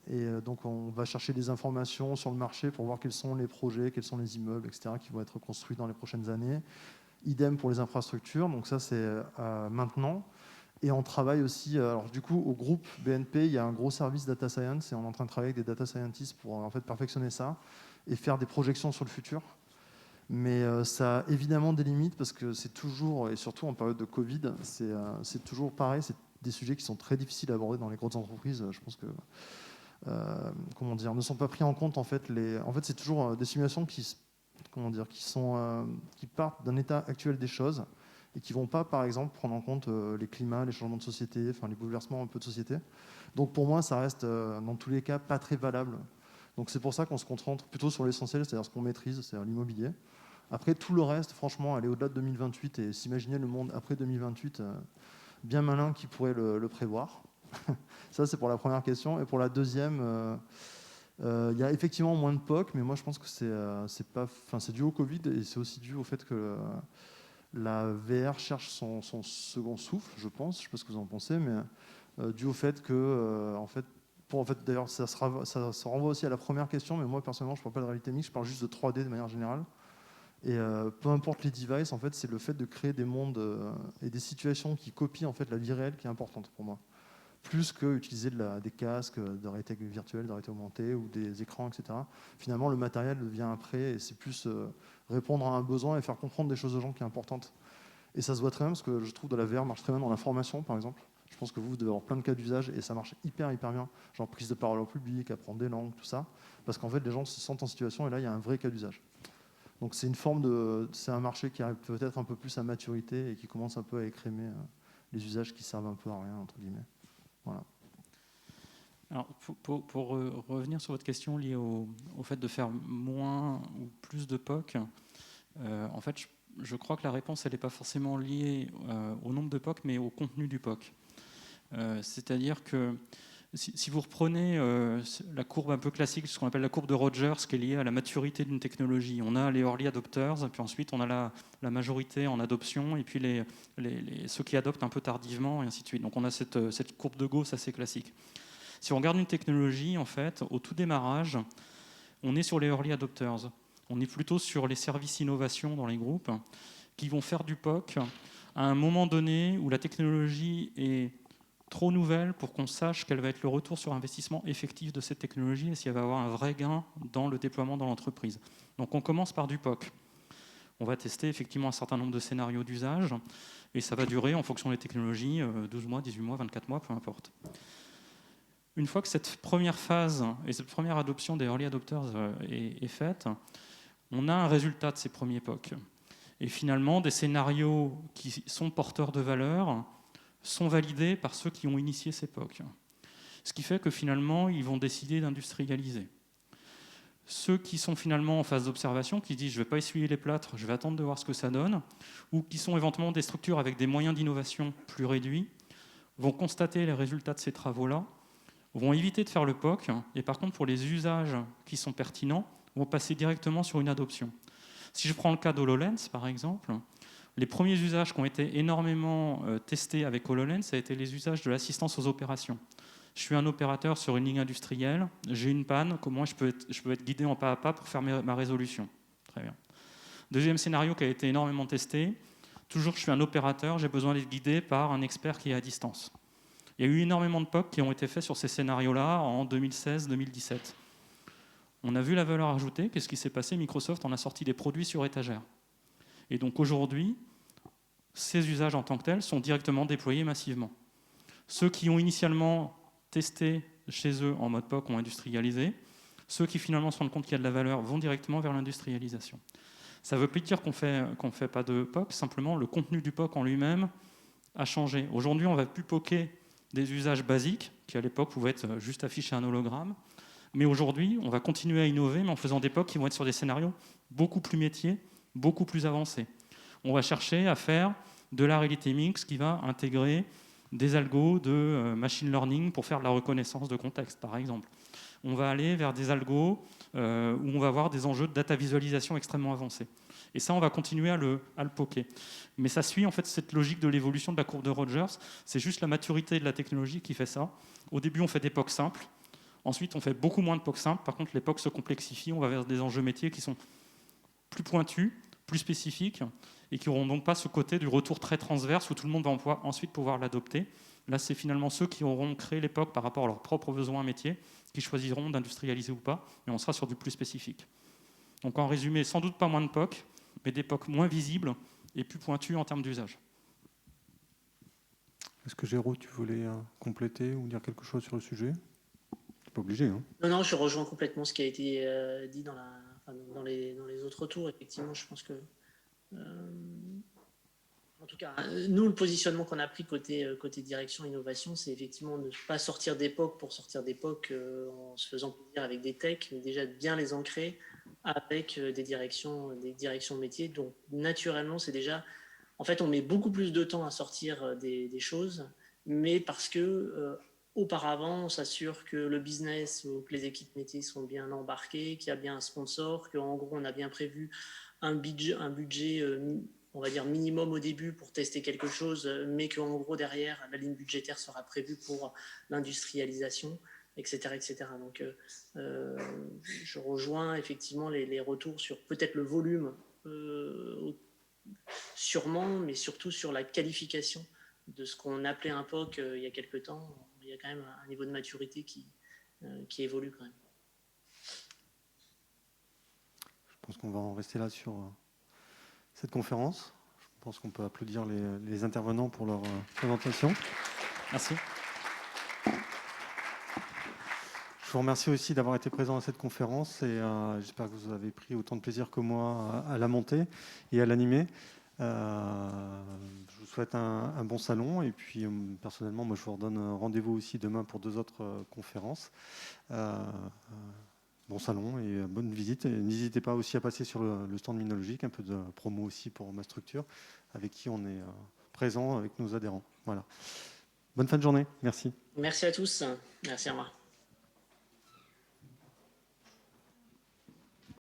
B: Et donc, on va chercher des informations sur le marché pour voir quels sont les projets, quels sont les immeubles, etc., qui vont être construits dans les prochaines années. Idem pour les infrastructures. Donc ça, c'est maintenant. Et on travaille aussi, alors du coup, au groupe BNP, il y a un gros service data science et on est en train de travailler avec des data scientists pour en fait perfectionner ça et faire des projections sur le futur. Mais ça a évidemment des limites parce que c'est toujours, et surtout en période de Covid, c'est toujours pareil, c'est des sujets qui sont très difficiles à aborder dans les grosses entreprises. Je pense que, ne sont pas pris en compte. En fait, c'est toujours des simulations qui partent d'un état actuel des choses et qui ne vont pas, par exemple, prendre en compte les climats, les changements de société, enfin les bouleversements un peu de société. Donc pour moi, ça reste, dans tous les cas, pas très valable. Donc c'est pour ça qu'on se concentre plutôt sur l'essentiel, c'est-à-dire ce qu'on maîtrise, c'est-à-dire l'immobilier. Après, tout le reste, franchement, aller au-delà de 2028 et s'imaginer le monde après 2028, bien malin qui pourrait le prévoir. Ça, c'est pour la première question. Et pour la deuxième, il y a effectivement moins de POC, mais moi, je pense que c'est dû au Covid et c'est aussi dû au fait que la VR cherche son second souffle, je pense. Je ne sais pas ce que vous en pensez, mais dû au fait que, d'ailleurs, ça renvoie aussi à la première question, mais moi, personnellement, je ne parle pas de réalité mixte, je parle juste de 3D de manière générale. Et peu importe les devices, en fait, c'est le fait de créer des mondes et des situations qui copient en fait la vie réelle qui est importante pour moi. Plus que utiliser des casques de réalité virtuelle, de réalité augmentée ou des écrans, etc. Finalement, le matériel vient après et c'est plus répondre à un besoin et faire comprendre des choses aux gens qui sont importantes. Et ça se voit très bien parce que je trouve que la VR marche très bien dans la formation, par exemple. Je pense que vous devez avoir plein de cas d'usage et ça marche hyper bien. Genre prise de parole en public, apprendre des langues, tout ça. Parce qu'en fait, les gens se sentent en situation et là, il y a un vrai cas d'usage. Donc c'est c'est un marché qui arrive peut-être un peu plus à maturité et qui commence un peu à écrémer les usages qui servent un peu à rien, entre guillemets. Voilà.
D: Alors, pour revenir sur votre question liée au fait de faire moins ou plus de POC, en fait, je crois que la réponse, elle n'est pas forcément liée au nombre de POC, mais au contenu du POC. C'est-à-dire que si vous reprenez la courbe un peu classique, ce qu'on appelle la courbe de Rogers, qui est liée à la maturité d'une technologie, on a les early adopters, puis ensuite on a la majorité en adoption, et puis ceux qui adoptent un peu tardivement, et ainsi de suite. Donc on a cette courbe de Gauss assez classique. Si on regarde une technologie, en fait, au tout démarrage, on est sur les early adopters. On est plutôt sur les services innovation dans les groupes qui vont faire du POC à un moment donné où la technologie est trop nouvelle pour qu'on sache quel va être le retour sur investissement effectif de cette technologie et si elle va avoir un vrai gain dans le déploiement dans l'entreprise. Donc on commence par du POC. On va tester effectivement un certain nombre de scénarios d'usage et ça va durer en fonction des technologies 12 mois, 18 mois, 24 mois, peu importe. Une fois que cette première phase et cette première adoption des early adopters est faite, on a un résultat de ces premiers POC. Et finalement, des scénarios qui sont porteurs de valeur sont validés par ceux qui ont initié ces POC. Ce qui fait que finalement, ils vont décider d'industrialiser. Ceux qui sont finalement en phase d'observation, qui disent « je ne vais pas essuyer les plâtres, je vais attendre de voir ce que ça donne », ou qui sont éventuellement des structures avec des moyens d'innovation plus réduits, vont constater les résultats de ces travaux-là, vont éviter de faire le POC, et par contre, pour les usages qui sont pertinents, vont passer directement sur une adoption. Si je prends le cas d'HoloLens, par exemple, les premiers usages qui ont été énormément testés avec HoloLens, ça a été les usages de l'assistance aux opérations. Je suis un opérateur sur une ligne industrielle, j'ai une panne, comment je peux être guidé en pas à pas pour faire ma résolution. Très bien. Deuxième scénario qui a été énormément testé, toujours je suis un opérateur, j'ai besoin d'être guidé par un expert qui est à distance. Il y a eu énormément de POC qui ont été faits sur ces scénarios-là en 2016-2017. On a vu la valeur ajoutée, qu'est-ce qui s'est passé? Microsoft en a sorti des produits sur étagère. Et donc aujourd'hui, ces usages en tant que tels sont directement déployés massivement. Ceux qui ont initialement testé chez eux en mode POC ont industrialisé. Ceux qui finalement se rendent compte qu'il y a de la valeur vont directement vers l'industrialisation. Ça ne veut pas dire qu'on fait pas de POC, simplement le contenu du POC en lui-même a changé. Aujourd'hui, on ne va plus POCer des usages basiques, qui à l'époque pouvaient être juste afficher un hologramme. Mais aujourd'hui, on va continuer à innover, mais en faisant des POC qui vont être sur des scénarios beaucoup plus métiers, beaucoup plus avancés. On va chercher à faire de la réalité mixte qui va intégrer des algos de machine learning pour faire de la reconnaissance de contexte, par exemple. On va aller vers des algos où on va avoir des enjeux de data visualisation extrêmement avancés. Et ça, on va continuer à le poker. Mais ça suit en fait cette logique de l'évolution de la courbe de Rogers. C'est juste la maturité de la technologie qui fait ça. Au début, on fait des POC simples. Ensuite, on fait beaucoup moins de POC simples. Par contre, les POC se complexifient. On va vers des enjeux métiers qui sont plus pointus, plus spécifiques, et qui n'auront donc pas ce côté du retour très transverse où tout le monde va ensuite pouvoir l'adopter. Là, c'est finalement ceux qui auront créé l'époque par rapport à leurs propres besoins métiers qui choisiront d'industrialiser ou pas, mais on sera sur du plus spécifique. Donc en résumé, sans doute pas moins de POC, mais des POC moins visibles et plus pointus en termes d'usage.
A: Est-ce que Géraud, tu voulais compléter ou dire quelque chose sur le sujet? Tu n'es pas obligé. Hein.
C: Non, je rejoins complètement ce qui a été dit dans les autres tours. Effectivement, je pense que... en tout cas, nous, le positionnement qu'on a pris côté direction innovation, c'est effectivement de ne pas sortir d'époque pour sortir d'époque en se faisant plaisir avec des techs, mais déjà de bien les ancrer avec des directions métiers. Donc, naturellement, c'est déjà... En fait, on met beaucoup plus de temps à sortir des choses, mais parce que auparavant, on s'assure que le business ou que les équipes métiers sont bien embarquées, qu'il y a bien un sponsor, qu'en gros, on a bien prévu un budget on va dire minimum au début pour tester quelque chose, mais qu'en gros, derrière, la ligne budgétaire sera prévue pour l'industrialisation, etc. etc. Donc, je rejoins effectivement les retours sur peut-être le volume, sûrement, mais surtout sur la qualification de ce qu'on appelait un POC il y a quelques temps. Il y a quand même un niveau de maturité qui évolue quand même.
A: Je pense qu'on va en rester là sur cette conférence. Je pense qu'on peut applaudir les intervenants pour leur présentation.
D: Merci.
A: Je vous remercie aussi d'avoir été présent à cette conférence et j'espère que vous avez pris autant de plaisir que moi à la monter et à l'animer. Je vous souhaite un bon salon et puis personnellement, moi je vous redonne rendez-vous aussi demain pour 2 autres conférences. Bon salon et bonne visite. Et n'hésitez pas aussi à passer sur le stand Minologique, un peu de promo aussi pour ma structure avec qui on est présent avec nos adhérents. Voilà. Bonne fin de journée. Merci.
C: Merci à tous. Merci, au revoir.